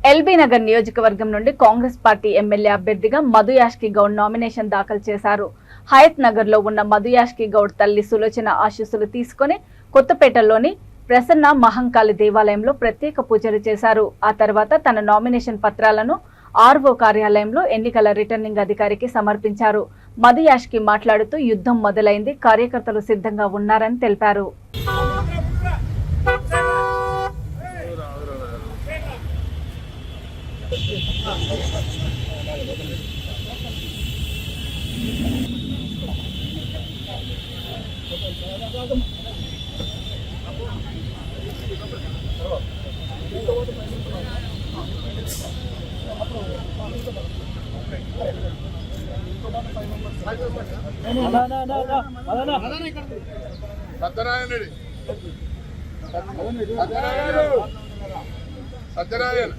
LB Nagar నియోజకవర్గం నుండి Congress party MLA అభ్యర్థిగా మధు యాష్కి గౌడ్ నామినేషన్ దాఖలు చేశారు. హయత్ నగర్ లో ఉన్న మధు యాష్కి గౌడ్ తల్లి సులోచన ఆశీస్సులు తీసుకుని కొత్తపేటలోని ప్రసన్న మహంకాళి దేవాలయంలో ప్రత్యేక పూజలు చేశారు. ఆ తర్వాత తన నామినేషన్ పత్రాలను ఆర్ఓ కార్యాలయంలో ఎన్నికల రిటర్నింగ్ అధికారికి సమర్పించారు. మధు యాష్కి మాట్లాడుతూ యుద్ధం మొదలైంది, కార్యకర్తలు సిద్ధంగా ఉన్నారని తెలిపారు. సత్యనారాయణ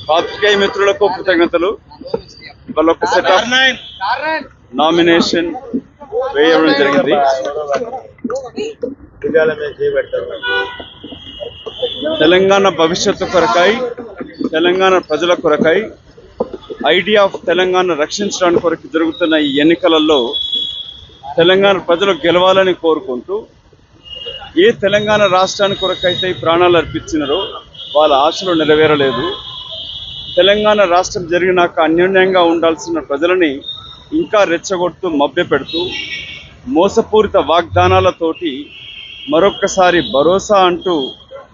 పాత్రికేయ మిత్రులకు కృతజ్ఞతలు. ఇవాళ ఒక సెట్ ఆఫ్ నామినేషన్ వేయడం జరిగింది. తెలంగాణ భవిష్యత్తు కొరకై, తెలంగాణ ప్రజల కొరకై, ఐడియా ఆఫ్ తెలంగాణ రక్షించడానికి కొరకు జరుగుతున్న ఈ ఎన్నికలలో తెలంగాణ ప్రజలు గెలవాలని కోరుకుంటూ ఏ తెలంగాణ రాష్ట్రానికి కొరకైతే ప్రాణాలు అర్పించినారో వాళ్ళ ఆశలు నెరవేరలేదు. తెలంగాణ రాష్ట్రం జరిగినాక అన్యోన్యంగా ఉండాల్సిన ప్రజలని ఇంకా రెచ్చగొడుతూ మభ్యపెడుతూ మోసపూరిత వాగ్దానాలతోటి మరొక్కసారి భరోసా అంటూ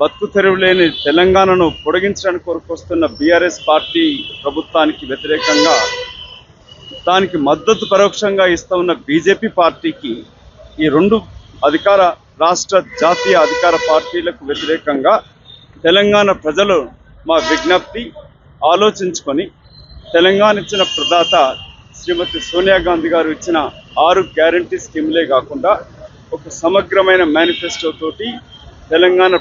బతుకు తెరువు లేని తెలంగాణను పొడిగించడానికి కొరకు వస్తున్న బీఆర్ఎస్ పార్టీ ప్రభుత్వానికి వ్యతిరేకంగా, దానికి మద్దతు పరోక్షంగా ఇస్తూ ఉన్న బీజేపీ పార్టీకి, ఈ రెండు అధికార రాష్ట్ర జాతీయ అధికార పార్టీలకు వ్యతిరేకంగా తెలంగాణ ప్రజలు మా విజ్ఞప్తి ఆలోచించుకొని తెలంగాణ ఇచ్చిన ప్రదాత శ్రీమతి సోనియా గాంధీ గారు ఇచ్చిన 6 గ్యారంటీ స్కీమ్లే కాకుండా ఒక సమగ్రమైన మేనిఫెస్టో తోటి తెలంగాణ